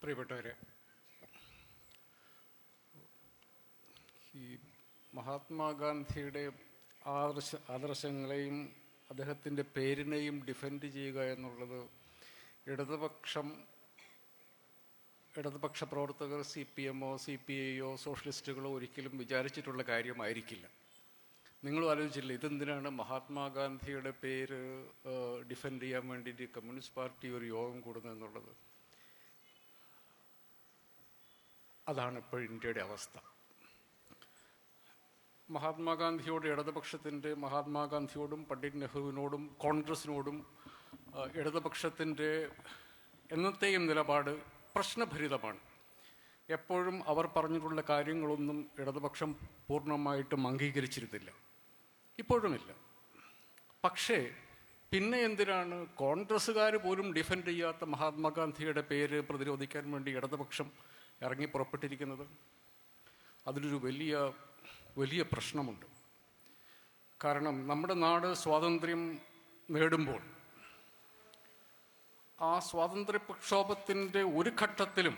പ്രിയപ്പെട്ടവരെ, ഈ മഹാത്മാഗാന്ധിയുടെ ആദർശങ്ങളെയും അദ്ദേഹത്തിൻ്റെ പേരിനെയും ഡിഫെൻഡ് ചെയ്യുക എന്നുള്ളത് ഇടതുപക്ഷ പ്രവർത്തകർ CPM-ഓ CPI-യോ സോഷ്യലിസ്റ്റുകളോ ഒരിക്കലും വിചാരിച്ചിട്ടുള്ള കാര്യമായിരിക്കില്ല. നിങ്ങളും ആലോചിച്ചില്ല ഇതെന്തിനാണ് മഹാത്മാഗാന്ധിയുടെ പേര് ഡിഫെൻഡ് ചെയ്യാൻ വേണ്ടിയിട്ട് കമ്മ്യൂണിസ്റ്റ് പാർട്ടി ഒരു യോഗം കൂടുന്നതെന്നുള്ളത്. അതാണ് ഇപ്പോൾ ഇന്ത്യയുടെ അവസ്ഥ. മഹാത്മാഗാന്ധിയോടും പണ്ഡിറ്റ് നെഹ്റുവിനോടും കോൺഗ്രസിനോടും ഇടതുപക്ഷത്തിൻ്റെ എന്നത്തെയും നിലപാട് പ്രശ്നഭരിതമാണ്. എപ്പോഴും അവർ പറഞ്ഞിട്ടുള്ള കാര്യങ്ങളൊന്നും ഇടതുപക്ഷം പൂർണ്ണമായിട്ടും അംഗീകരിച്ചിരുന്നില്ല, ഇപ്പോഴുമില്ല. പക്ഷേ പിന്നെ എന്തിനാണ് കോൺഗ്രസ്സുകാർ പോലും ഡിഫെൻഡ് ചെയ്യാത്ത മഹാത്മാഗാന്ധിയുടെ പേര് പ്രതിരോധിക്കാൻ വേണ്ടി ഇടതുപക്ഷം ഇറങ്ങി പുറപ്പെട്ടിരിക്കുന്നത്? അതിലൊരു വലിയ പ്രശ്നമുണ്ട്. കാരണം നമ്മുടെ നാട് സ്വാതന്ത്ര്യം നേടുമ്പോൾ ആ സ്വാതന്ത്ര്യ പ്രക്ഷോഭത്തിൻ്റെ ഒരു ഘട്ടത്തിലും,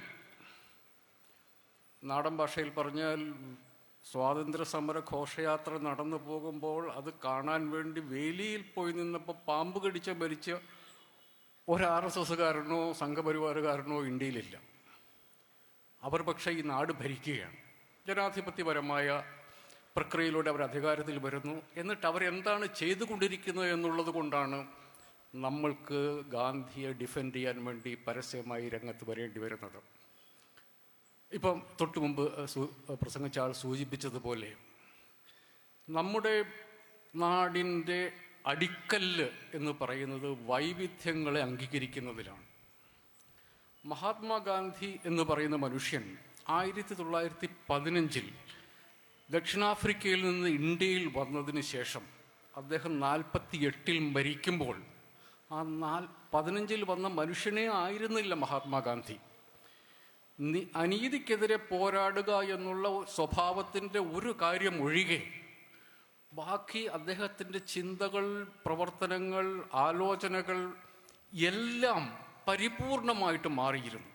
നാടൻ ഭാഷയിൽ പറഞ്ഞാൽ സ്വാതന്ത്ര്യ സമര ഘോഷയാത്ര നടന്നു പോകുമ്പോൾ അത് കാണാൻ വേണ്ടി വേലിയിൽ പോയി നിന്നപ്പോൾ പാമ്പ് കടിച്ച മരിച്ച ഒരു RSSകാരനോ സംഘപരിവാറുകാരനോ ഇന്ത്യയിലില്ല. അവർ പക്ഷേ ഈ നാട് ഭരിക്കുകയാണ്. ജനാധിപത്യപരമായ പ്രക്രിയയിലൂടെ അവർ അധികാരത്തിൽ വരുന്നു. എന്നിട്ട് അവരെന്താണ് ചെയ്തുകൊണ്ടിരിക്കുന്നത് എന്നുള്ളത് കൊണ്ടാണ് നമ്മൾക്ക് ഗാന്ധിയെ ഡിഫെൻഡ് ചെയ്യാൻ വേണ്ടി പരസ്യമായി രംഗത്ത് വരേണ്ടി വരുന്നത്. ഇപ്പം തൊട്ടു മുമ്പ് പ്രസംഗിച്ച ആൾ സൂചിപ്പിച്ചതുപോലെ നമ്മുടെ നാടിൻ്റെ അടിക്കല്ല് എന്ന് പറയുന്നത് വൈവിധ്യങ്ങളെ അംഗീകരിക്കുന്നതിലാണ്. മഹാത്മാഗാന്ധി എന്ന് പറയുന്ന മനുഷ്യൻ 1915 ദക്ഷിണാഫ്രിക്കയിൽ നിന്ന് ഇന്ത്യയിൽ വന്നതിന് ശേഷം അദ്ദേഹം 48 മരിക്കുമ്പോൾ ആ 15 വന്ന മനുഷ്യനെ ആയിരുന്നില്ല മഹാത്മാഗാന്ധി. അനീതിക്കെതിരെ പോരാടുക എന്നുള്ള സ്വഭാവത്തിൻ്റെ ഒരു കാര്യം ഒഴികെ ബാക്കി അദ്ദേഹത്തിൻ്റെ ചിന്തകൾ, പ്രവർത്തനങ്ങൾ, ആലോചനകൾ എല്ലാം പരിപൂർണമായിട്ട് മാറിയിരുന്നു.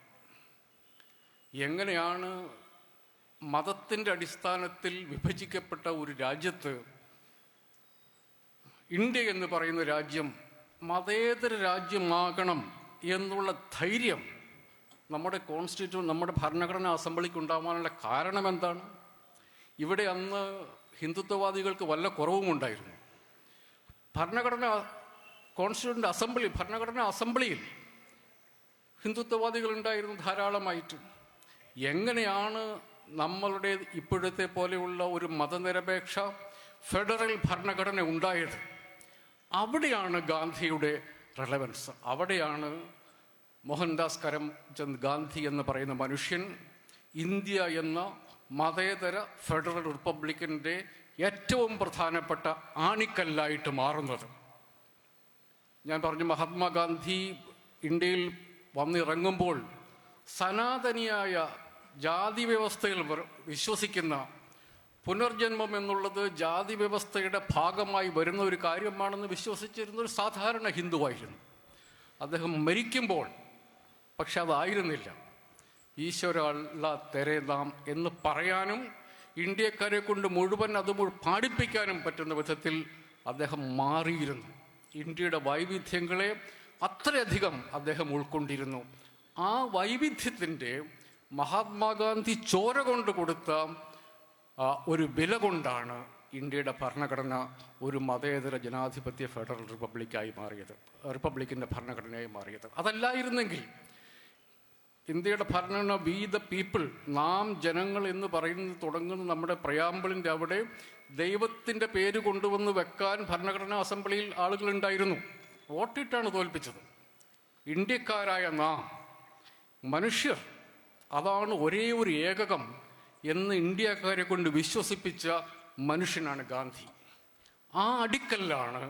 എങ്ങനെയാണ് മതത്തിൻ്റെ അടിസ്ഥാനത്തിൽ വിഭജിക്കപ്പെട്ട ഒരു രാജ്യത്ത് ഇന്ത്യ എന്ന് പറയുന്ന രാജ്യം മതേതര രാജ്യമാകണം എന്നുള്ള ധൈര്യം നമ്മുടെ ഭരണഘടനാ അസംബ്ലിക്ക് ഉണ്ടാവാനുള്ള കാരണം എന്താണ്? ഇവിടെ അന്ന് ഹിന്ദുത്വവാദികൾക്ക് വല്ല കുറവുമുണ്ടായിരുന്നു. ഭരണഘടനാ അസംബ്ലിയിൽ ഹിന്ദുത്വവാദികളുണ്ടായിരുന്നു ധാരാളമായിട്ട്. എങ്ങനെയാണ് നമ്മളുടെ ഇപ്പോഴത്തെ പോലെയുള്ള ഒരു മതനിരപേക്ഷ ഫെഡറൽ ഭരണഘടന ഉണ്ടായത്? അവിടെയാണ് ഗാന്ധിയുടെ റെലവൻസ്. അവിടെയാണ് മോഹൻദാസ് കരംചന്ദ് ഗാന്ധി എന്ന് പറയുന്ന മനുഷ്യൻ ഇന്ത്യ എന്ന മതേതര ഫെഡറൽ റിപ്പബ്ലിക്കിൻ്റെ ഏറ്റവും പ്രധാനപ്പെട്ട ആണിക്കല്ലായിട്ട് മാറുന്നത്. ഞാൻ പറഞ്ഞു, മഹാത്മാഗാന്ധി ഇന്ത്യയിൽ വന്നിറങ്ങുമ്പോൾ സനാതനിയായ ജാതി വ്യവസ്ഥയിൽ വിശ്വസിക്കുന്ന പുനർജന്മം എന്നുള്ളത് ജാതി വ്യവസ്ഥയുടെ ഭാഗമായി വരുന്ന ഒരു കാര്യമാണെന്ന് വിശ്വസിച്ചിരുന്ന ഒരു സാധാരണ ഹിന്ദുവായിരുന്നു. അദ്ദേഹം മരിക്കുമ്പോൾ പക്ഷെ അതായിരുന്നില്ല. ഈശ്വരല്ല തെരേ നാം എന്ന് പറയാനും ഇന്ത്യക്കാരെ കൊണ്ട് മുഴുവൻ അത് പാടിപ്പിക്കാനും പറ്റുന്ന വിധത്തിൽ അദ്ദേഹം മാറിയിരുന്നു. ഇന്ത്യയുടെ വൈവിധ്യങ്ങളെ അത്രയധികം അദ്ദേഹം ഉൾക്കൊണ്ടിരുന്നു. ആ വൈവിധ്യത്തിൻ്റെ മഹാത്മാഗാന്ധി ചോര കൊണ്ട് കൊടുത്ത ഒരു വില കൊണ്ടാണ് ഇന്ത്യയുടെ ഭരണഘടന ഒരു മതേതര ജനാധിപത്യ ഫെഡറൽ റിപ്പബ്ലിക്കിൻ്റെ ഭരണഘടനയായി മാറിയത്. അതല്ലായിരുന്നെങ്കിൽ ഇന്ത്യയുടെ ഭരണഘടന വി ദ പീപ്പിൾ, നാം ജനങ്ങൾ എന്ന് പറയുന്നത് തുടങ്ങുന്ന നമ്മുടെ പ്രയാമ്പിളിൻ്റെ അവിടെ ദൈവത്തിൻ്റെ പേര് കൊണ്ടുവന്ന് വെക്കാൻ ഭരണഘടനാ അസംബ്ലിയിൽ ആളുകളുണ്ടായിരുന്നു. വോട്ടിട്ടാണ് തോൽപ്പിച്ചത്. ഇന്ത്യക്കാരായ നാം മനുഷ്യർ, അതാണ് ഒരേ ഒരു ഏകകം എന്ന് ഇന്ത്യക്കാരെ കൊണ്ട് വിശ്വസിപ്പിച്ച മനുഷ്യനാണ് ഗാന്ധി. ആ അടിക്കല്ലാണ്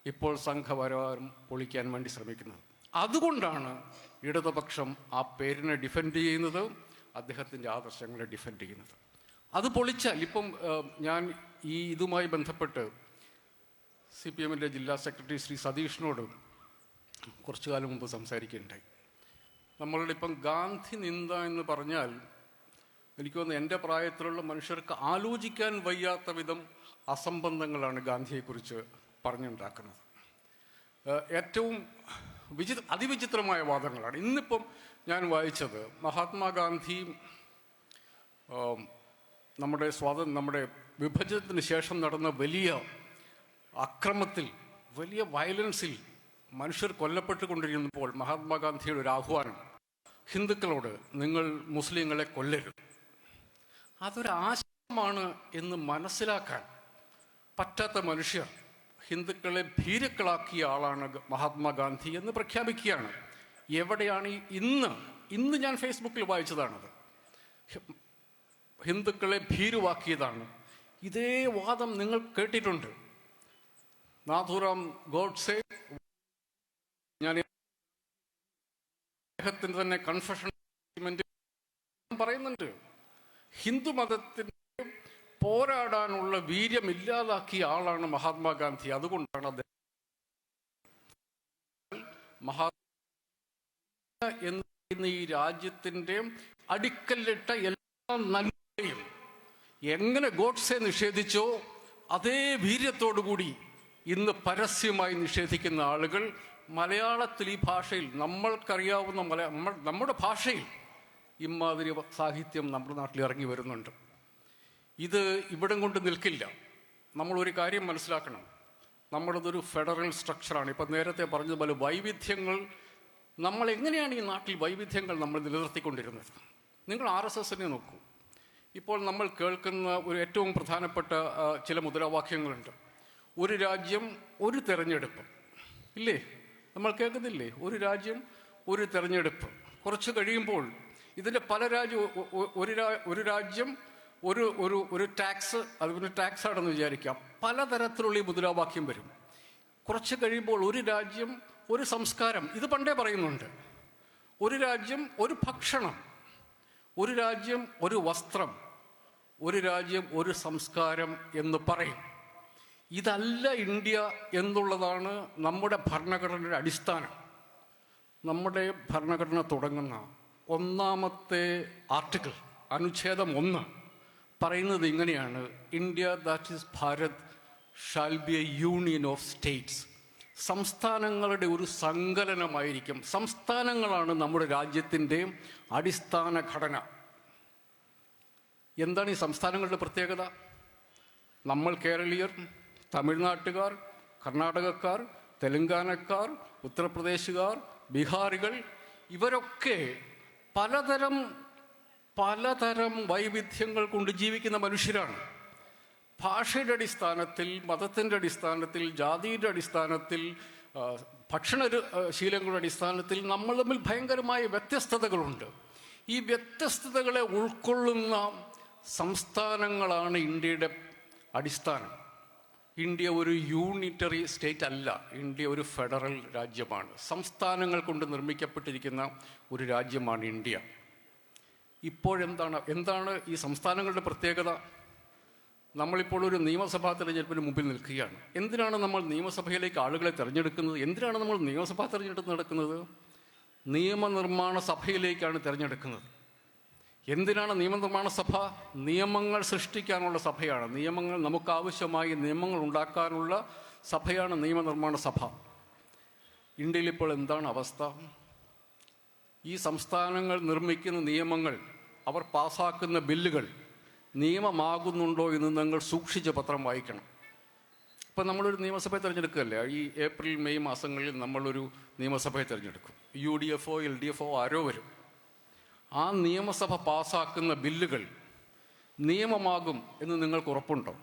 ഇപ്പോൾ സംഘപരിവാരം പൊളിക്കാൻ വേണ്ടി ശ്രമിക്കുന്നത്. അതുകൊണ്ടാണ് ഇടതുപക്ഷം ആ പേരിനെ ഡിഫെൻഡ് ചെയ്യുന്നത്, അദ്ദേഹത്തിൻ്റെ ആദർശങ്ങളെ ഡിഫെൻഡ് ചെയ്യുന്നത്. അത് പൊളിച്ചാൽ ഇപ്പം ഞാൻ ഇതുമായി ബന്ധപ്പെട്ട് CPM-ൻ്റെ ജില്ലാ സെക്രട്ടറി ശ്രീ സതീഷിനോട് കുറച്ചു കാലം മുമ്പ് സംസാരിക്കുകയുണ്ടായി. നമ്മളുടെ ഇപ്പം ഗാന്ധി നിന്ദ എന്ന് പറഞ്ഞാൽ എനിക്ക് തോന്നുന്നു എൻ്റെ പ്രായത്തിലുള്ള മനുഷ്യർക്ക് ആലോചിക്കാൻ വയ്യാത്ത വിധം അസംബന്ധങ്ങളാണ് ഗാന്ധിയെക്കുറിച്ച് പറഞ്ഞുണ്ടാക്കുന്നത്. ഏറ്റവും അതിവിചിത്രമായ വാദങ്ങളാണ്. ഇന്നിപ്പം ഞാൻ വായിച്ചത് മഹാത്മാഗാന്ധി നമ്മുടെ വിഭജനത്തിന് ശേഷം നടന്ന വലിയ അക്രമത്തിൽ, വലിയ വയലൻസിൽ മനുഷ്യർ കൊല്ലപ്പെട്ടുകൊണ്ടിരുന്നപ്പോൾ മഹാത്മാഗാന്ധിയുടെ ഒരു ആഹ്വാനം, ഹിന്ദുക്കളോട് നിങ്ങൾ മുസ്ലിങ്ങളെ കൊല്ലരുത്. അതൊരാശയമാണ് എന്ന് മനസ്സിലാക്കാൻ പറ്റാത്ത മനുഷ്യർ ഹിന്ദുക്കളെ ഭീരുക്കളാക്കിയ ആളാണ് മഹാത്മാഗാന്ധി എന്ന് പ്രഖ്യാപിക്കുകയാണ്. എവിടെയാണ് ഇന്ന് ഞാൻ ഫേസ്ബുക്കിൽ വായിച്ചതാണത്. ഹിന്ദുക്കളെ ഭീരുവാക്കിയതാണ്. ഇതേ വാദം നിങ്ങൾ കേട്ടിട്ടുണ്ട്. നാഥുറാം ഗോഡ്സെ, ഞാൻ അദ്ദേഹത്തിന് തന്നെ കൺഫെഷൻ പറയുന്നുണ്ട്, ഹിന്ദു മതത്തിന് പോരാടാനുള്ള വീര്യം ഇല്ലാതാക്കിയ ആളാണ് മഹാത്മാഗാന്ധി. അതുകൊണ്ടാണ് അദ്ദേഹം എന്ന ഈ രാജ്യത്തിൻ്റെ അടിക്കല്ലിട്ട എല്ലാ നന്മയും എങ്ങനെ ഗോഡ്സെ നിഷേധിച്ചോ അതേ വീര്യത്തോടുകൂടി ഇന്ന് പരസ്യമായി നിഷേധിക്കുന്ന ആളുകൾ മലയാളത്തിൽ, ഈ ഭാഷയിൽ, നമ്മൾക്കറിയാവുന്ന നമ്മുടെ ഭാഷയിൽ ഇമാതിരി സാഹിത്യം നമ്മുടെ നാട്ടിൽ ഇറങ്ങി വരുന്നുണ്ട്. ഇത് ഇവിടം കൊണ്ട് നിൽക്കില്ല. നമ്മളൊരു കാര്യം മനസ്സിലാക്കണം, നമ്മുടേതൊരു ഫെഡറൽ സ്ട്രക്ചറാണ്. ഇപ്പം നേരത്തെ പറഞ്ഞതുപോലെ വൈവിധ്യങ്ങൾ, നമ്മൾ എങ്ങനെയാണ് ഈ നാട്ടിൽ വൈവിധ്യങ്ങൾ നമ്മൾ നിലനിർത്തിക്കൊണ്ടിരുന്നത്? നിങ്ങൾ RSSനെ നോക്കൂ. ഇപ്പോൾ നമ്മൾ കേൾക്കുന്ന ഒരു ഏറ്റവും പ്രധാനപ്പെട്ട ചില മുദ്രാവാക്യങ്ങളുണ്ട്. ഒരു രാജ്യം ഒരു തെരഞ്ഞെടുപ്പ്, ഇല്ലേ? നമ്മൾ കേൾക്കുന്നില്ലേ? ഒരു രാജ്യം ഒരു തെരഞ്ഞെടുപ്പ്. കുറച്ച് കഴിയുമ്പോൾ ഇതിൻ്റെ പല ഒരു രാജ്യം ഒരു ടാക്സ്, അതിന് ടാക്സ് ആണെന്ന് വിചാരിക്കാം. പലതരത്തിലുള്ള ഈ മുദ്രാവാക്യം വരും. കുറച്ച് കഴിയുമ്പോൾ ഒരു രാജ്യം ഒരു സംസ്കാരം, ഇത് പണ്ടേ പറയുന്നുണ്ട്. ഒരു രാജ്യം ഒരു ഭക്ഷണം, ഒരു രാജ്യം ഒരു വസ്ത്രം, ഒരു രാജ്യം ഒരു സംസ്കാരം എന്ന് പറയും. ഇതല്ല ഇന്ത്യ എന്നുള്ളതാണ് നമ്മുടെ ഭരണഘടനയുടെ അടിസ്ഥാനം. നമ്മുടെ ഭരണഘടന തുടങ്ങുന്ന ഒന്നാമത്തെ ആർട്ടിക്കിൾ, അനുച്ഛേദം 1 പറയുന്നത് ഇങ്ങനെയാണ്: India, that is Bharat, shall be A union of States. സംസ്ഥാനങ്ങളുടെ ഒരു സങ്കലനമായിരിക്കും. സംസ്ഥാനങ്ങളാണ് നമ്മുടെ രാജ്യത്തിൻ്റെ അടിസ്ഥാന ഘടന. എന്താണ് ഈ സംസ്ഥാനങ്ങളുടെ പ്രത്യേകത? നമ്മൾ കേരളീയർ, തമിഴ്നാട്ടുകാർ, കർണാടകക്കാർ, തെലങ്കാനക്കാർ, ഉത്തർപ്രദേശുകാർ, ബീഹാറികൾ, ഇവരൊക്കെ പലതരം വൈവിധ്യങ്ങൾ കൊണ്ട് ജീവിക്കുന്ന മനുഷ്യരാണ്. ഭാഷയുടെ അടിസ്ഥാനത്തിൽ, മതത്തിൻ്റെ അടിസ്ഥാനത്തിൽ, ജാതിയുടെ അടിസ്ഥാനത്തിൽ, ഭക്ഷണ ശീലങ്ങളുടെ അടിസ്ഥാനത്തിൽ നമ്മൾ തമ്മിൽ ഭയങ്കരമായ വ്യത്യസ്തതകളുണ്ട്. ഈ വ്യത്യസ്തതകളെ ഉൾക്കൊള്ളുന്ന സംസ്ഥാനങ്ങളാണ് ഇന്ത്യയുടെ അടിസ്ഥാനം. ഇന്ത്യ ഒരു യൂണിറ്ററി സ്റ്റേറ്റ് അല്ല. ഇന്ത്യ ഒരു ഫെഡറൽ രാജ്യമാണ്. സംസ്ഥാനങ്ങൾ കൊണ്ട് നിർമ്മിക്കപ്പെട്ടിരിക്കുന്ന ഒരു രാജ്യമാണ് ഇന്ത്യ. എന്താണ് ഈ സംസ്ഥാനങ്ങളുടെ പ്രത്യേകത? നമ്മളിപ്പോൾ ഒരു നിയമസഭാ തെരഞ്ഞെടുപ്പിന് മുമ്പിൽ നിൽക്കുകയാണ്. എന്തിനാണ് നമ്മൾ നിയമസഭയിലേക്ക് ആളുകളെ തിരഞ്ഞെടുക്കുന്നത്? എന്തിനാണ് നമ്മൾ നിയമസഭാ തെരഞ്ഞെടുപ്പ് നടക്കുന്നത്? നിയമനിർമ്മാണ സഭയിലേക്കാണ് തിരഞ്ഞെടുക്കുന്നത്. എന്തിനാണ് നിയമനിർമ്മാണ സഭ? നിയമങ്ങൾ സൃഷ്ടിക്കാനുള്ള സഭയാണ്. നമുക്കാവശ്യമായി നിയമങ്ങൾ ഉണ്ടാക്കാനുള്ള സഭയാണ് നിയമനിർമ്മാണ സഭ. ഇന്ത്യയിൽ ഇപ്പോൾ എന്താണ് അവസ്ഥ? ഈ സംസ്ഥാനങ്ങൾ നിർമ്മിക്കുന്ന നിയമങ്ങൾ, അവർ പാസ്സാക്കുന്ന ബില്ലുകൾ നിയമമാകുന്നുണ്ടോ എന്ന് നിങ്ങൾ സൂക്ഷിച്ച് പത്രം വായിക്കണം. ഇപ്പം നമ്മളൊരു നിയമസഭയെ തിരഞ്ഞെടുക്കുകയല്ലേ, ഈ ഏപ്രിൽ മെയ് മാസങ്ങളിൽ നമ്മളൊരു നിയമസഭയെ തിരഞ്ഞെടുക്കും. UDFO LDFO ആരോ വരും. ആ നിയമസഭ പാസ്സാക്കുന്ന ബില്ലുകൾ നിയമമാകും എന്ന് നിങ്ങൾക്ക് ഉറപ്പുണ്ടോ?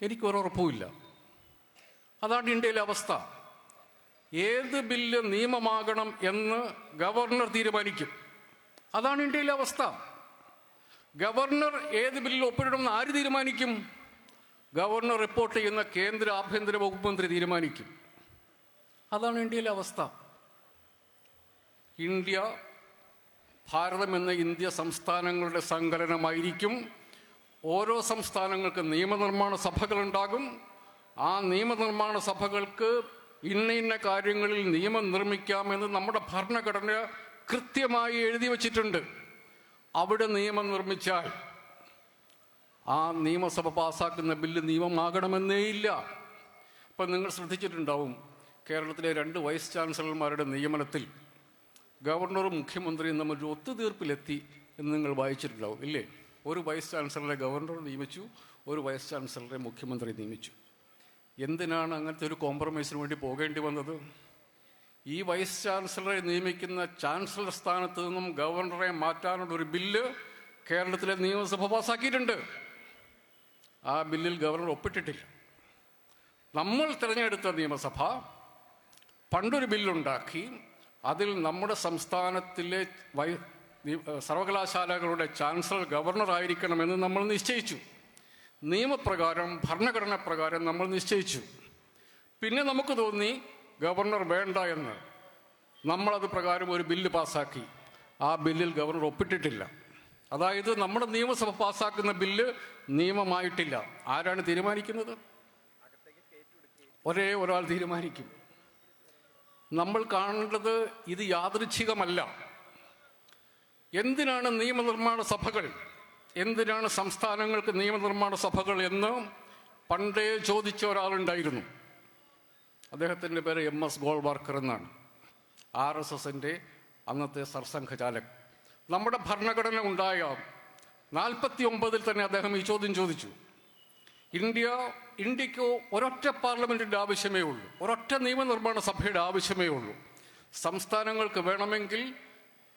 എനിക്കൊരുറപ്പുമില്ല. അതാണ് ഇന്ത്യയിലെ അവസ്ഥ. ഏത് ബില്ല് നിയമമാകണം എന്ന് ഗവർണർ തീരുമാനിക്കും. അതാണ് ഇന്ത്യയിലെ അവസ്ഥ. ഗവർണർ ഏത് ബില്ലിൽ ഒപ്പിടണമെന്ന് ആര് തീരുമാനിക്കും? ഗവർണർ റിപ്പോർട്ട് ചെയ്യുന്ന കേന്ദ്ര ആഭ്യന്തര വകുപ്പ് മന്ത്രി തീരുമാനിക്കും. അതാണ് ഇന്ത്യയിലെ അവസ്ഥ. ഭാരതം എന്ന ഇന്ത്യ സംസ്ഥാനങ്ങളുടെ സങ്കലനമായിരിക്കും. ഓരോ സംസ്ഥാനങ്ങൾക്ക് നിയമനിർമ്മാണ സഭകളുണ്ടാകും. ആ നിയമനിർമ്മാണ സഭകൾക്ക് ഇന്ന കാര്യങ്ങളിൽ നിയമം നിർമ്മിക്കാമെന്ന് നമ്മുടെ ഭരണഘടന കൃത്യമായി എഴുതി വച്ചിട്ടുണ്ട്. അവിടെ നിയമം നിർമ്മിച്ചാൽ ആ നിയമസഭ പാസ്സാക്കുന്ന ബില്ല് നിയമമാകണമെന്നേ ഇല്ല. ഇപ്പം നിങ്ങൾ ശ്രദ്ധിച്ചിട്ടുണ്ടാവും, കേരളത്തിലെ 2 വൈസ് ചാൻസലർമാരുടെ നിയമനത്തിൽ ഗവർണറും മുഖ്യമന്ത്രിയും തമ്മിൽ ഒരു ഒത്തുതീർപ്പിലെത്തി എന്ന് നിങ്ങൾ വായിച്ചിട്ടുണ്ടാവും, ഇല്ലേ? ഒരു വൈസ് ചാൻസലറെ ഗവർണർ നിയമിച്ചു, ഒരു വൈസ് ചാൻസലറെ മുഖ്യമന്ത്രി നിയമിച്ചു. എന്തിനാണ് അങ്ങനത്തെ ഒരു കോംപ്രമൈസിന് വേണ്ടി പോകേണ്ടി വന്നത്? ഈ വൈസ് ചാൻസലറെ നിയമിക്കുന്ന ചാൻസലർ സ്ഥാനത്ത് നിന്നും ഗവർണറെ മാറ്റാനുള്ള ഒരു ബില്ല് കേരളത്തിലെ നിയമസഭ പാസ്സാക്കിയിട്ടുണ്ട്. ആ ബില്ലിൽ ഗവർണർ ഒപ്പിട്ടിട്ടില്ല. നമ്മൾ തിരഞ്ഞെടുത്ത നിയമസഭ പണ്ടൊരു ബില്ലുണ്ടാക്കി, അതിൽ നമ്മുടെ സംസ്ഥാനത്തിലെ സർവകലാശാലകളുടെ ചാൻസലർ ഗവർണർ ആയിരിക്കണമെന്ന് നമ്മൾ നിശ്ചയിച്ചു. നിയമപ്രകാരം, ഭരണഘടനാ പ്രകാരം നമ്മൾ നിശ്ചയിച്ചു. പിന്നെ നമുക്ക് തോന്നി ഗവർണർ വേണ്ട എന്ന്. നമ്മളത് പ്രകാരം ഒരു ബില്ല് പാസ്സാക്കി. ആ ബില്ലിൽ ഗവർണർ ഒപ്പിട്ടിട്ടില്ല. അതായത് നമ്മുടെ നിയമസഭ പാസ്സാക്കുന്ന ബില്ല് നിയമമായിട്ടില്ല. ആരാണ് തീരുമാനിക്കുന്നത്? ഒരേ ഒരാൾ തീരുമാനിക്കും. നമ്മൾ കാണേണ്ടത് ഇത് യാദൃച്ഛികമല്ല. എന്തിനാണ് നിയമനിർമ്മാണ സഭകൾ, എന്തിനാണ് സംസ്ഥാനങ്ങൾക്ക് നിയമനിർമ്മാണ സഭകൾ എന്ന് പണ്ടേ ചോദിച്ച ഒരാളുണ്ടായിരുന്നു. അദ്ദേഹത്തിൻ്റെ പേര് MS ഗോൾവാർക്കർ എന്നാണ്. RSSൻ്റെ അന്നത്തെ സർസംഘചാലകൻ. നമ്മുടെ ഭരണഘടന ഉണ്ടായ 49 തന്നെ അദ്ദേഹം ഈ ചോദ്യം ചോദിച്ചു. ഇന്ത്യക്ക് ഒരൊറ്റ പാർലമെൻറ്റിൻ്റെ ആവശ്യമേ ഉള്ളൂ, ഒരൊറ്റ നിയമനിർമ്മാണ സഭയുടെ ആവശ്യമേ ഉള്ളൂ. സംസ്ഥാനങ്ങൾക്ക് വേണമെങ്കിൽ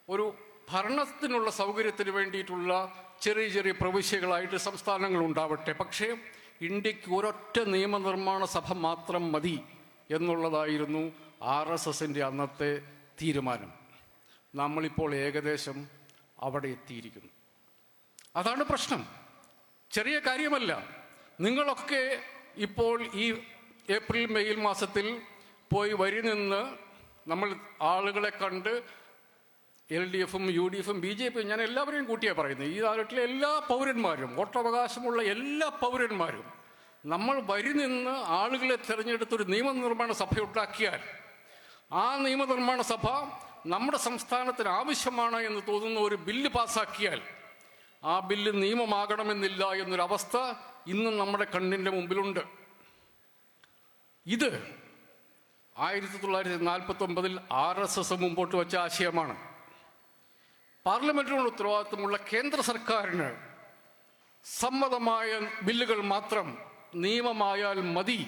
ഒരു ഭരണത്തിനുള്ള സൗകര്യത്തിന് വേണ്ടിയിട്ടുള്ള ചെറിയ ചെറിയ പ്രവിശ്യകളായിട്ട് സംസ്ഥാനങ്ങൾ ഉണ്ടാവട്ടെ, പക്ഷേ ഇന്ത്യക്ക് ഒരൊറ്റ നിയമനിർമ്മാണ സഭ മാത്രം മതി എന്നുള്ളതായിരുന്നു RSSൻ്റെ അന്നത്തെ തീരുമാനം. നമ്മളിപ്പോൾ ഏകദേശം അവിടെ എത്തിയിരിക്കുന്നു. അതാണ് പ്രശ്നം. ചെറിയ കാര്യമല്ല. നിങ്ങളൊക്കെ ഇപ്പോൾ ഈ ഏപ്രിൽ മെയ് മാസത്തിൽ പോയി വരി നിന്ന് നമ്മൾ ആളുകളെ കണ്ട് LDFും UDFും BJPയും, ഞാൻ എല്ലാവരെയും കൂട്ടിയാണ് പറയുന്നത്, ഈ നാട്ടിലെ എല്ലാ പൗരന്മാരും, വോട്ടവകാശമുള്ള എല്ലാ പൗരന്മാരും നമ്മൾ വരി നിന്ന് ആളുകളെ തിരഞ്ഞെടുത്തൊരു നിയമനിർമ്മാണ സഭ ഉണ്ടാക്കിയാൽ ആ നിയമനിർമ്മാണ സഭ നമ്മുടെ സംസ്ഥാനത്തിന് ആവശ്യമാണ് എന്ന് തോന്നുന്ന ഒരു ബില്ല് പാസ്സാക്കിയാൽ ആ ബില്ല് നിയമമാകണമെന്നില്ല എന്നൊരവസ്ഥ ഇന്നും നമ്മുടെ കണ്ണിൻ്റെ മുമ്പിലുണ്ട്. ഇത് 1949 RSS മുമ്പോട്ട് വച്ച ആശയമാണ്. പാർലമെന്റിനുള്ള ഉത്തരവാദിത്വമുള്ള കേന്ദ്ര സർക്കാരിന് സമ്മതമായ ബില്ലുകൾ മാത്രം നിയമമായാൽ മതി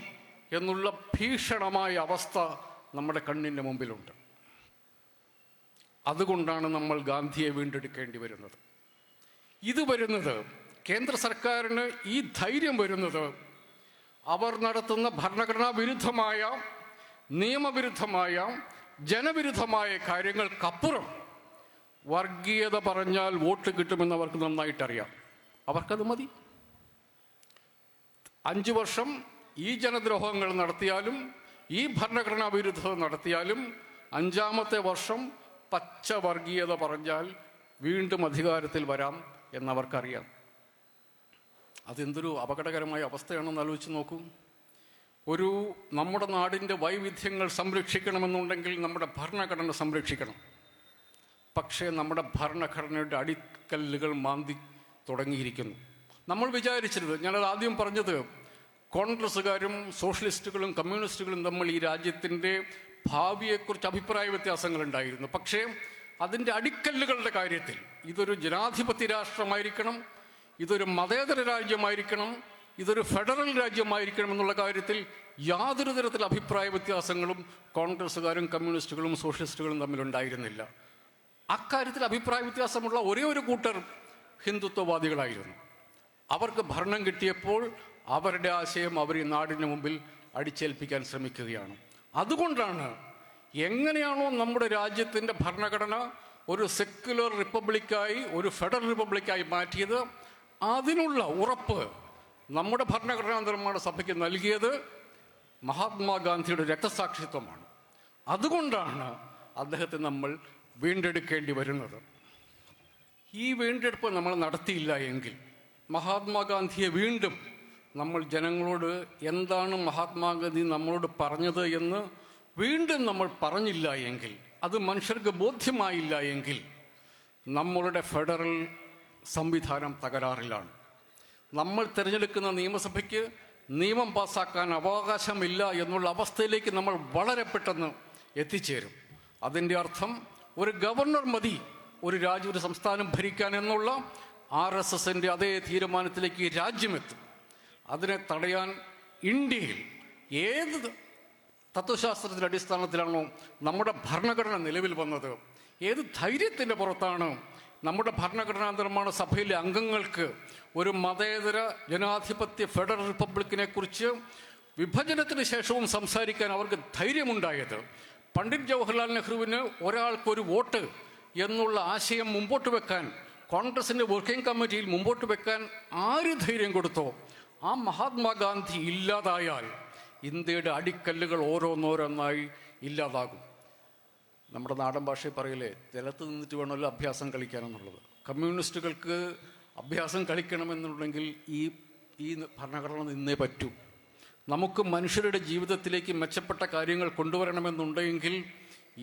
എന്നുള്ള ഭീഷണമായ അവസ്ഥ നമ്മുടെ കണ്ണിൻ്റെ മുമ്പിലുണ്ട്. അതുകൊണ്ടാണ് നമ്മൾ ഗാന്ധിയെ വീണ്ടെടുക്കേണ്ടി വരുന്നത്. ഇത് വരുന്നത്, കേന്ദ്ര സർക്കാരിന് ഈ ധൈര്യം വരുന്നത്, അവർ നടത്തുന്ന ഭരണഘടനാ വിരുദ്ധമായ, നിയമവിരുദ്ധമായ, ജനവിരുദ്ധമായ കാര്യങ്ങൾക്കപ്പുറം വർഗീയത പറഞ്ഞാൽ വോട്ട് കിട്ടുമെന്ന് അവർക്ക് നന്നായിട്ടറിയാം. അവർക്കത് മതി. 5 വർഷം ഈ ജനദ്രോഹങ്ങൾ നടത്തിയാലും ഈ ഭരണഘടനാ വിരുദ്ധത നടത്തിയാലും 5ാമത്തെ വർഷം പച്ച വർഗീയത പറഞ്ഞാൽ വീണ്ടും അധികാരത്തിൽ വരാം എന്നവർക്കറിയാം. അതെന്തൊരു അപകടകരമായ അവസ്ഥയാണെന്ന് ആലോചിച്ച് നോക്കൂ. നമ്മുടെ നാടിൻ്റെ വൈവിധ്യങ്ങൾ സംരക്ഷിക്കണമെന്നുണ്ടെങ്കിൽ നമ്മുടെ ഭരണഘടന സംരക്ഷിക്കണം. പക്ഷേ നമ്മുടെ ഭരണഘടനയുടെ അടിക്കല്ലുകൾ മാന്തി തുടങ്ങിയിരിക്കുന്നു. നമ്മൾ വിചാരിച്ചിരുന്നത്, ഞാനത് ആദ്യം പറഞ്ഞത്, കോൺഗ്രസ്സുകാരും സോഷ്യലിസ്റ്റുകളും കമ്മ്യൂണിസ്റ്റുകളും തമ്മിൽ ഈ രാജ്യത്തിൻ്റെ ഭാവിയെക്കുറിച്ച് അഭിപ്രായ വ്യത്യാസങ്ങളുണ്ടായിരുന്നു. പക്ഷേ അതിൻ്റെ അടിക്കല്ലുകളുടെ കാര്യത്തിൽ ഇതൊരു ജനാധിപത്യ രാഷ്ട്രമായിരിക്കണം, ഇതൊരു മതേതര രാജ്യമായിരിക്കണം, ഇതൊരു ഫെഡറൽ രാജ്യമായിരിക്കണം എന്നുള്ള കാര്യത്തിൽ യാതൊരു തരത്തിലുള്ള അഭിപ്രായ വ്യത്യാസങ്ങളും കോൺഗ്രസ്സുകാരും കമ്മ്യൂണിസ്റ്റുകളും സോഷ്യലിസ്റ്റുകളും തമ്മിലുണ്ടായിരുന്നില്ല. അക്കാര്യത്തിൽ അഭിപ്രായ വ്യത്യാസമുള്ള ഒരേ ഒരു കൂട്ടർ ഹിന്ദുത്വവാദികളായിരുന്നു. അവർക്ക് ഭരണം കിട്ടിയപ്പോൾ അവരുടെ ആശയം അവർ ഈ നാടിന് മുമ്പിൽ അടിച്ചേൽപ്പിക്കാൻ ശ്രമിക്കുകയാണ്. അതുകൊണ്ടാണ് എങ്ങനെയാണോ നമ്മുടെ രാജ്യത്തിൻ്റെ ഭരണഘടന ഒരു സെക്യുലർ റിപ്പബ്ലിക്കായി, ഒരു ഫെഡറൽ റിപ്പബ്ലിക്കായി മാറ്റിയത്, അതിനുള്ള ഉറപ്പ് നമ്മുടെ ഭരണഘടനാ നിർമ്മാണ സഭയ്ക്ക് നൽകിയത് മഹാത്മാഗാന്ധിയുടെ രക്തസാക്ഷിത്വമാണ്. അതുകൊണ്ടാണ് അദ്ദേഹത്തെ നമ്മൾ വീണ്ടെടുക്കേണ്ടി വരുന്നത്. ഈ വീണ്ടെടുപ്പ് നമ്മൾ നടത്തിയില്ല എങ്കിൽ, മഹാത്മാഗാന്ധിയെ വീണ്ടും നമ്മൾ ജനങ്ങളോട് എന്താണ് മഹാത്മാഗാന്ധി നമ്മളോട് പറഞ്ഞത് എന്ന് വീണ്ടും നമ്മൾ പറഞ്ഞില്ല എങ്കിൽ അത് മനുഷ്യർക്ക് ബോധ്യമായില്ല എങ്കിൽ നമ്മളുടെ ഫെഡറൽ സംവിധാനം തകരാറിലാണ്. നമ്മൾ തിരഞ്ഞെടുക്കുന്ന നിയമസഭയ്ക്ക് നിയമം പാസ്സാക്കാൻ അവകാശമില്ല എന്നുള്ള അവസ്ഥയിലേക്ക് നമ്മൾ വളരെ പെട്ടെന്ന് എത്തിച്ചേരും. അതിൻ്റെ അർത്ഥം ഒരു ഗവർണർ മതി ഒരു സംസ്ഥാനം ഭരിക്കാൻ എന്നുള്ള RSSൻ്റെ അതേ തീരുമാനത്തിലേക്ക് രാജ്യമെത്തും. അതിനെ തടയാൻ ഇന്ത്യയിൽ ഏത് തത്വശാസ്ത്രത്തിൻ്റെ അടിസ്ഥാനത്തിലാണോ നമ്മുടെ ഭരണഘടന നിലവിൽ വന്നത്, ഏത് ധൈര്യത്തിൻ്റെ പുറത്താണ് നമ്മുടെ ഭരണഘടനാ നിർമ്മാണ സഭയിലെ അംഗങ്ങൾക്ക് ഒരു മതേതര ജനാധിപത്യ ഫെഡറൽ റിപ്പബ്ലിക്കിനെ കുറിച്ച് വിഭജനത്തിന് ശേഷവും സംസാരിക്കാൻ അവർക്ക് ധൈര്യമുണ്ടായത്? പണ്ഡിറ്റ് ജവഹർലാൽ നെഹ്റുവിന് ഒരാൾക്കൊരു വോട്ട് എന്നുള്ള ആശയം മുമ്പോട്ട് വെക്കാൻ കോൺഗ്രസിൻ്റെ വർക്കിംഗ് കമ്മിറ്റിയിൽ മുമ്പോട്ട് വെക്കാൻ ആര് ധൈര്യം കൊടുത്തോ ആ മഹാത്മാഗാന്ധി ഇല്ലാതായാൽ ഇന്ത്യയുടെ അടിക്കല്ലുകൾ ഓരോന്നോരോന്നായി ഇല്ലാതാകും. നമ്മുടെ നാടൻ ഭാഷയിൽ പറയില്ലേ, നിലത്ത് നിന്നിട്ട് വേണമല്ലോ അഭ്യാസം കളിക്കാനെന്നുള്ളത്. കമ്മ്യൂണിസ്റ്റുകൾക്ക് അഭ്യാസം കളിക്കണമെന്നുണ്ടെങ്കിൽ ഈ ഭരണഘടന നിന്നേ പറ്റൂ. നമുക്ക് മനുഷ്യരുടെ ജീവിതത്തിലേക്ക് മെച്ചപ്പെട്ട കാര്യങ്ങൾ കൊണ്ടുവരണമെന്നുണ്ടെങ്കിൽ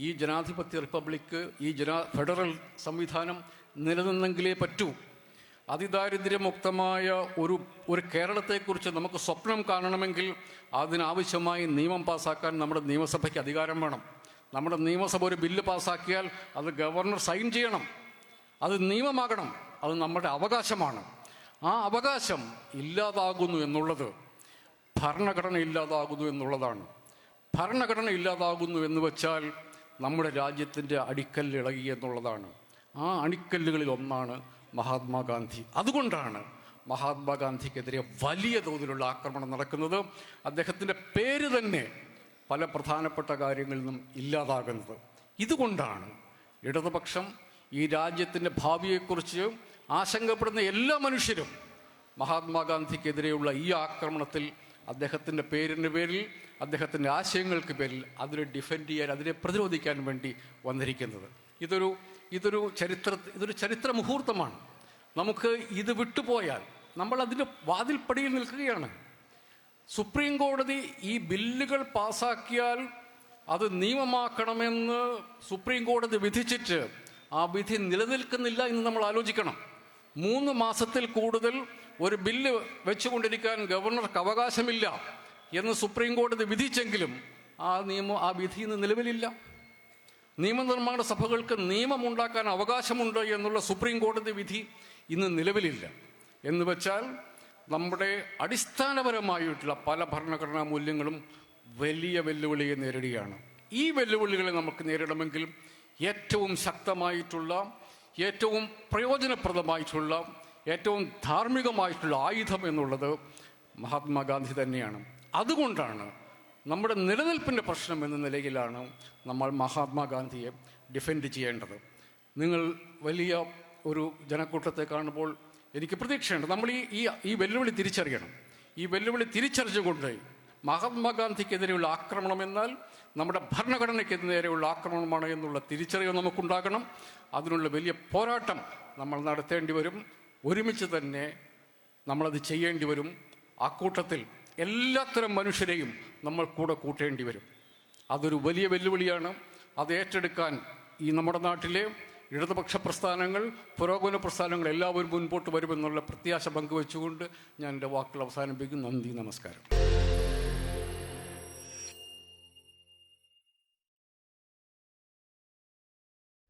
ഈ ജനാധിപത്യ റിപ്പബ്ലിക്ക്, ഈ ഫെഡറൽ സംവിധാനം നിലനിന്നെങ്കിലേ പറ്റൂ. അതിദാരിദ്ര്യമുക്തമായ ഒരു കേരളത്തെക്കുറിച്ച് നമുക്ക് സ്വപ്നം കാണണമെങ്കിൽ അതിനാവശ്യമായി നിയമം പാസ്സാക്കാൻ നമ്മുടെ നിയമസഭയ്ക്ക് അധികാരം വേണം. നമ്മുടെ നിയമസഭ ഒരു ബില്ല് പാസ്സാക്കിയാൽ അത് ഗവർണർ സൈൻ ചെയ്യണം. അത് നിയമമാകണം. അത് നമ്മുടെ അവകാശമാണ്. ആ അവകാശം ഇല്ലാതാകുന്നു എന്നുള്ളത് ഭരണഘടന ഇല്ലാതാകുന്നു എന്നുള്ളതാണ്. ഭരണഘടന ഇല്ലാതാകുന്നു എന്ന് വെച്ചാൽ നമ്മുടെ രാജ്യത്തിൻ്റെ അടിക്കല്ല് ഇളകി എന്നുള്ളതാണ്. ആ അടിക്കല്ലുകളിൽ ഒന്നാണ് മഹാത്മാഗാന്ധി. അതുകൊണ്ടാണ് മഹാത്മാഗാന്ധിക്കെതിരെ വലിയ തോതിലുള്ള ആക്രമണം നടക്കുന്നത്. അദ്ദേഹത്തിൻ്റെ പേര് തന്നെ പല പ്രധാനപ്പെട്ട കാര്യങ്ങളിൽ നിന്നും ഇല്ലാതാകുന്നത്. ഇതുകൊണ്ടാണ് ഇടതുപക്ഷം ഈ രാജ്യത്തിൻ്റെ ഭാവിയെക്കുറിച്ച് ആശങ്കപ്പെടുന്ന എല്ലാ മനുഷ്യരും മഹാത്മാഗാന്ധിക്കെതിരെയുള്ള ഈ ആക്രമണത്തിൽ അദ്ദേഹത്തിൻ്റെ പേരിൻ്റെ പേരിൽ, അദ്ദേഹത്തിൻ്റെ ആശയങ്ങൾക്ക് പേരിൽ അതിനെ ഡിഫെൻഡ് ചെയ്യാൻ, അതിനെ പ്രതിരോധിക്കാൻ വേണ്ടി വന്നിരിക്കുന്നത്. ഇതൊരു ചരിത്ര മുഹൂർത്തമാണ്. നമുക്ക് ഇത് വിട്ടുപോയാൽ നമ്മൾ അതിൻ്റെ വാതിൽപ്പടിയിൽ നിൽക്കുകയാണ്. സുപ്രീം കോടതി ഈ ബില്ലുകൾ പാസാക്കിയാൽ അത് നിയമമാക്കണമെന്ന് സുപ്രീം കോടതി വിധിച്ചിട്ട് ആ വിധി നിലനിൽക്കുന്നില്ല എന്ന് നമ്മൾ ആലോചിക്കണം. 3 മാസത്തിൽ കൂടുതൽ ഒരു ബില്ല് വെച്ചുകൊണ്ടിരിക്കാൻ ഗവർണർക്ക് അവകാശമില്ല എന്ന് സുപ്രീം കോടതി വിധിച്ചെങ്കിലും ആ വിധി ഇന്ന് നിലവിലില്ല. നിയമനിർമ്മാണ സഭകൾക്ക് നിയമമുണ്ടാക്കാൻ അവകാശമുണ്ട് എന്നുള്ള സുപ്രീം കോടതി വിധി ഇന്ന് നിലവിലില്ല. എന്ന് വെച്ചാൽ നമ്മുടെ അടിസ്ഥാനപരമായിട്ടുള്ള പല ഭരണഘടനാ മൂല്യങ്ങളും വലിയ വെല്ലുവിളിയെ നേരിടുകയാണ്. ഈ വെല്ലുവിളികളെ നമുക്ക് നേരിടണമെങ്കിൽ ഏറ്റവും ശക്തമായിട്ടുള്ള, ഏറ്റവും പ്രയോജനപ്രദമായിട്ടുള്ള, ഏറ്റവും ധാർമ്മികമായിട്ടുള്ള ആയുധം എന്നുള്ളത് മഹാത്മാഗാന്ധി തന്നെയാണ്. അതുകൊണ്ടാണ് നമ്മുടെ നിലനിൽപ്പിൻ്റെ പ്രശ്നം എന്ന നിലയിലാണ് നമ്മൾ മഹാത്മാഗാന്ധിയെ ഡിഫെൻഡ് ചെയ്യേണ്ടത്. നിങ്ങൾ വലിയ ഒരു ജനക്കൂട്ടത്തെ കാണുമ്പോൾ എനിക്ക് പ്രതീക്ഷയുണ്ട് നമ്മൾ ഈ വെല്ലുവിളി തിരിച്ചറിയണം. ഈ വെല്ലുവിളി തിരിച്ചറിഞ്ഞുകൊണ്ട് മഹാത്മാഗാന്ധിക്കെതിരെയുള്ള ആക്രമണം എന്നാൽ നമ്മുടെ ഭരണഘടനയ്ക്കെതിരെയുള്ള ആക്രമണമാണ് എന്നുള്ള തിരിച്ചറിവ് നമുക്കുണ്ടാകണം. അതിനുള്ള വലിയ പോരാട്ടം നമ്മൾ നടത്തേണ്ടി വരും. ഒരുമിച്ച് തന്നെ നമ്മളത് ചെയ്യേണ്ടി വരും. ആ കൂട്ടത്തിൽ എല്ലാത്തരം മനുഷ്യരെയും നമ്മൾ കൂടെ കൂട്ടേണ്ടി വരും. അതൊരു വലിയ വെല്ലുവിളിയാണ്. അത് ഏറ്റെടുക്കാൻ ഈ നമ്മുടെ നാട്ടിലെ ഇടതുപക്ഷ പ്രസ്ഥാനങ്ങൾ, പുരോഗമന പ്രസ്ഥാനങ്ങൾ എല്ലാവരും മുൻപോട്ട് വരുമെന്നുള്ള പ്രത്യാശ പങ്കുവെച്ചുകൊണ്ട് ഞാൻ എൻ്റെ വാക്കുകൾ അവസാനിപ്പിക്കും. നന്ദി, നമസ്കാരം.